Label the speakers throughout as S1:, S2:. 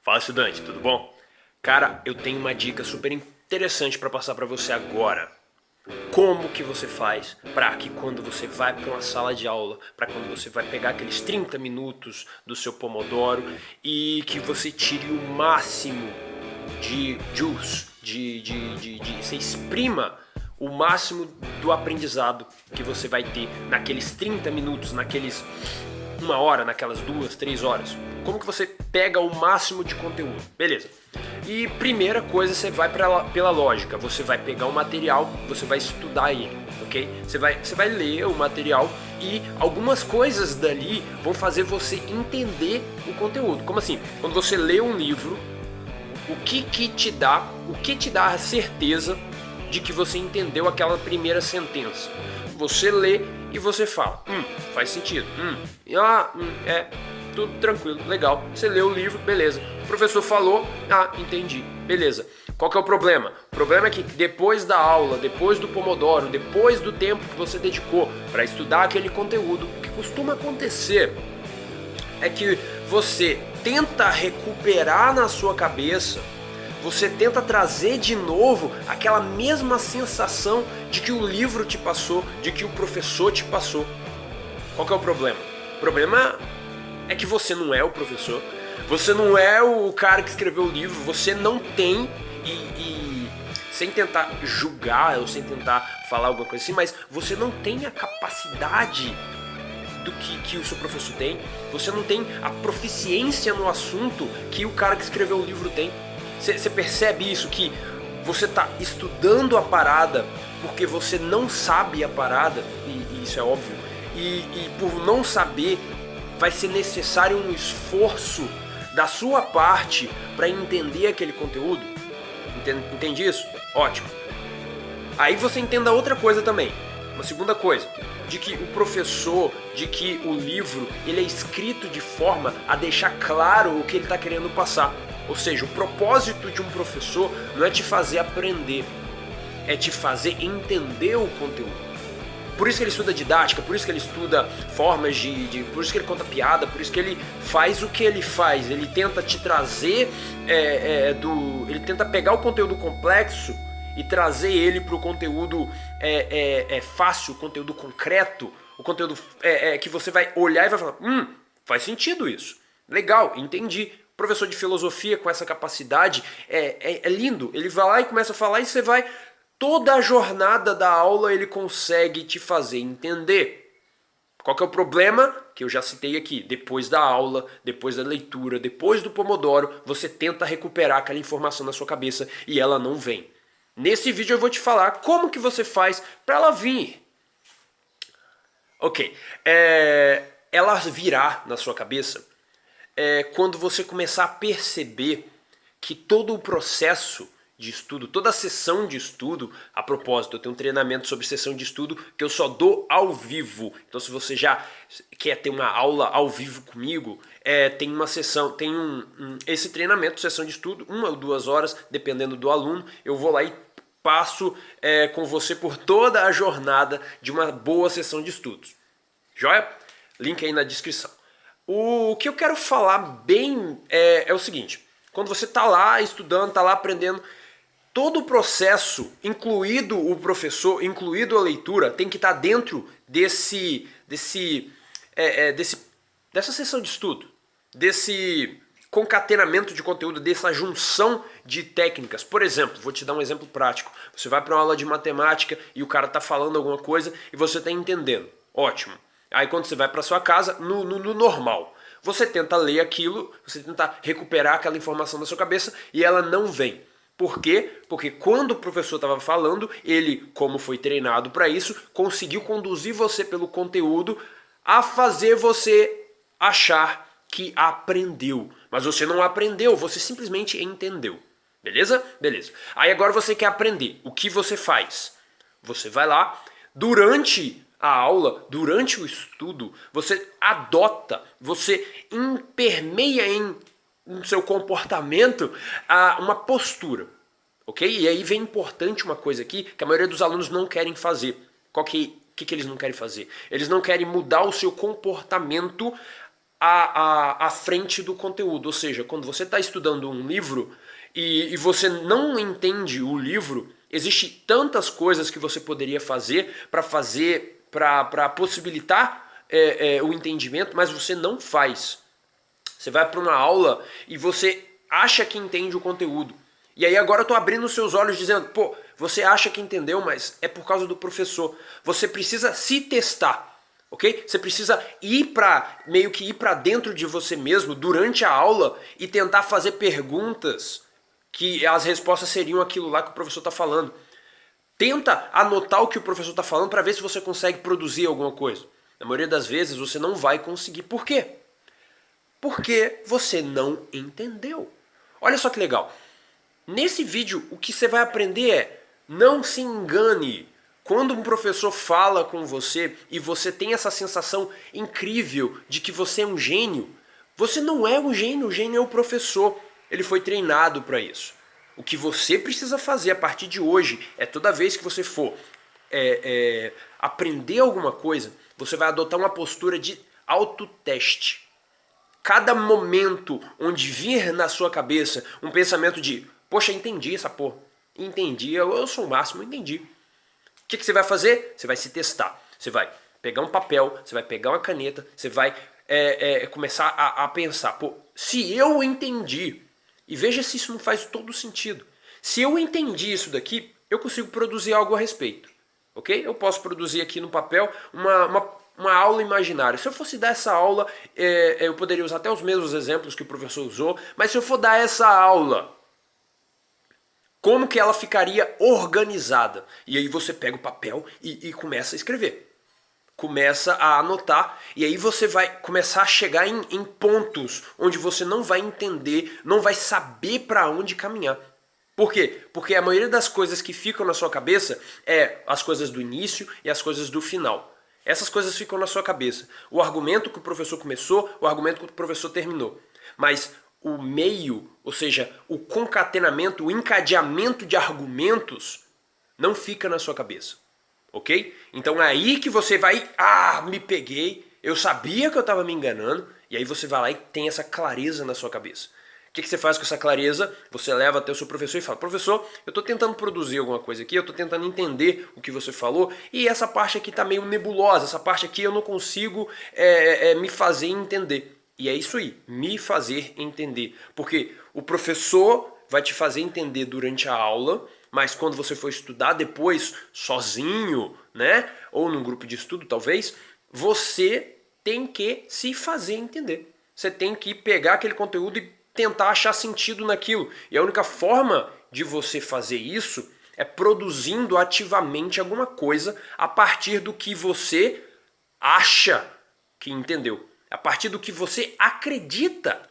S1: Fala, estudante, tudo bom? Cara, eu tenho uma dica super interessante para passar para você agora. Como que você faz para que quando você vai para uma sala de aula, para quando você vai pegar aqueles 30 minutos do seu Pomodoro e que você tire o máximo de juice, você exprima o máximo do aprendizado que você vai ter naqueles 30 minutos, naqueles uma hora, naquelas 2, 3 horas. Como que você pega o máximo de conteúdo? Beleza. E primeira coisa, você vai pela lógica. Você vai pegar o material, você vai estudar ele, ok? Você vai ler o material e algumas coisas dali vão fazer você entender o conteúdo. Como assim? Quando você lê um livro, o que te dá a certeza de que você entendeu aquela primeira sentença? Você lê e você fala, faz sentido, tudo tranquilo, legal. Você leu o livro, beleza. O professor falou, entendi, beleza. Qual que é o problema? O problema é que depois da aula, depois do Pomodoro, depois do tempo que você dedicou para estudar aquele conteúdo, o que costuma acontecer é que você tenta recuperar na sua cabeça, você tenta trazer de novo aquela mesma sensação de que o livro te passou, de que o professor te passou. Qual que é o problema? O problema é que você não é o professor, você não é o cara que escreveu o livro, você não tem, e sem tentar julgar ou sem tentar falar alguma coisa assim, mas você não tem a capacidade do que o seu professor tem, você não tem a proficiência no assunto que o cara que escreveu o livro tem. Você percebe isso, que você está estudando a parada porque você não sabe a parada, e isso é óbvio, e por não saber vai ser necessário um esforço da sua parte para entender aquele conteúdo. Entende isso? Ótimo. Aí você entenda outra coisa também, uma segunda coisa, de que o professor, de que o livro, ele é escrito de forma a deixar claro o que ele está querendo passar. Ou seja, o propósito de um professor não é te fazer aprender, é te fazer entender o conteúdo. Por isso que ele estuda didática, por isso que ele estuda formas por isso que ele conta piada, por isso que ele faz o que ele faz. Ele tenta te trazer, ele tenta pegar o conteúdo complexo e trazer ele para o conteúdo fácil, o conteúdo concreto, o conteúdo que você vai olhar e vai falar, faz sentido isso, legal, entendi. Professor de filosofia com essa capacidade é lindo, ele vai lá e começa a falar e você vai, toda a jornada da aula ele consegue te fazer entender. Qual que é o problema? Que eu já citei aqui, depois da aula, depois da leitura, depois do Pomodoro, você tenta recuperar aquela informação na sua cabeça e ela não vem. Nesse vídeo eu vou te falar como que você faz para ela vir. Ok, ela virá na sua cabeça quando você começar a perceber que todo o processo de estudo, toda a sessão de estudo, a propósito, eu tenho um treinamento sobre sessão de estudo que eu só dou ao vivo. Então se você já quer ter uma aula ao vivo comigo, tem uma sessão, tem esse treinamento, sessão de estudo, 1 ou 2 horas, dependendo do aluno, eu vou lá e passo com você por toda a jornada de uma boa sessão de estudos. Joia? Link aí na descrição. O que eu quero falar bem é o seguinte, quando você está lá estudando, está lá aprendendo, todo o processo, incluído o professor, incluído a leitura, tem que estar dentro dessa sessão de estudo, desse concatenamento de conteúdo, dessa junção de técnicas. Por exemplo, vou te dar um exemplo prático. Você vai para uma aula de matemática e o cara está falando alguma coisa e você está entendendo. Ótimo. Aí quando você vai para sua casa, no normal, você tenta ler aquilo, você tenta recuperar aquela informação da sua cabeça e ela não vem. Por quê? Porque quando o professor estava falando, ele, como foi treinado para isso, conseguiu conduzir você pelo conteúdo a fazer você achar que aprendeu. Mas você não aprendeu, você simplesmente entendeu. Beleza? Beleza. Aí agora você quer aprender. O que você faz? Você vai lá, durante a aula, durante o estudo, você adota, você impermeia no seu comportamento uma postura, ok? E aí vem importante uma coisa aqui que a maioria dos alunos não querem fazer. O que eles não querem fazer? Eles não querem mudar o seu comportamento à frente do conteúdo. Ou seja, quando você está estudando um livro e você não entende o livro, existe tantas coisas que você poderia fazer para possibilitar o entendimento, mas você não faz. Você vai para uma aula e você acha que entende o conteúdo. E aí agora eu tô abrindo os seus olhos dizendo, pô, você acha que entendeu, mas é por causa do professor. Você precisa se testar, ok? Você precisa meio que ir para dentro de você mesmo durante a aula e tentar fazer perguntas que as respostas seriam aquilo lá que o professor está falando. Tenta anotar o que o professor está falando para ver se você consegue produzir alguma coisa. Na maioria das vezes você não vai conseguir. Por quê? Porque você não entendeu. Olha só que legal. Nesse vídeo, o que você vai aprender é: não se engane. Quando um professor fala com você e você tem essa sensação incrível de que você é um gênio, você não é um gênio, o gênio é o professor. Ele foi treinado para isso. O que você precisa fazer a partir de hoje é toda vez que você for aprender alguma coisa, você vai adotar uma postura de autoteste. Cada momento onde vir na sua cabeça um pensamento de poxa, entendi essa porra, entendi, eu sou o máximo, entendi. O que você vai fazer? Você vai se testar. Você vai pegar um papel, você vai pegar uma caneta, você vai começar a pensar, pô, se eu entendi, e veja se isso não faz todo sentido. Se eu entendi isso daqui, eu consigo produzir algo a respeito. Ok? Eu posso produzir aqui no papel uma aula imaginária. Se eu fosse dar essa aula, eu poderia usar até os mesmos exemplos que o professor usou, mas se eu for dar essa aula, como que ela ficaria organizada? E aí você pega o papel e começa a escrever. Começa a anotar, e aí você vai começar a chegar em pontos onde você não vai entender, não vai saber para onde caminhar. Por quê? Porque a maioria das coisas que ficam na sua cabeça é as coisas do início e as coisas do final. Essas coisas ficam na sua cabeça. O argumento que o professor começou, o argumento que o professor terminou. Mas o meio, ou seja, o concatenamento, o encadeamento de argumentos não fica na sua cabeça. Ok? Então é aí que você vai, me peguei, eu sabia que eu estava me enganando, e aí você vai lá e tem essa clareza na sua cabeça. O que você faz com essa clareza? Você leva até o seu professor e fala: professor, eu estou tentando produzir alguma coisa aqui, eu estou tentando entender o que você falou, e essa parte aqui está meio nebulosa, essa parte aqui eu não consigo me fazer entender. E é isso aí, me fazer entender. Porque o professor vai te fazer entender durante a aula, mas quando você for estudar depois, sozinho, né? Ou num grupo de estudo, talvez, você tem que se fazer entender. Você tem que pegar aquele conteúdo e tentar achar sentido naquilo. E a única forma de você fazer isso é produzindo ativamente alguma coisa a partir do que você acha que entendeu. A partir do que você acredita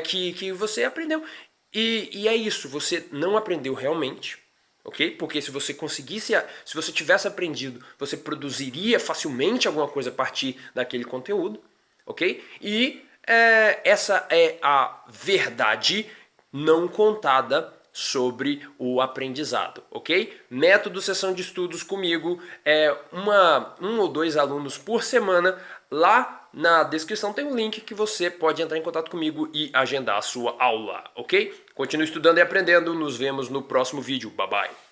S1: que você aprendeu. E é isso, você não aprendeu realmente, ok? Porque se você conseguisse, se você tivesse aprendido, você produziria facilmente alguma coisa a partir daquele conteúdo, ok? E essa é a verdade não contada sobre o aprendizado, ok? Método sessão de estudos comigo é um ou dois alunos por semana. Lá na descrição tem um link que você pode entrar em contato comigo e agendar a sua aula, ok? Continue estudando e aprendendo, nos vemos no próximo vídeo, bye bye!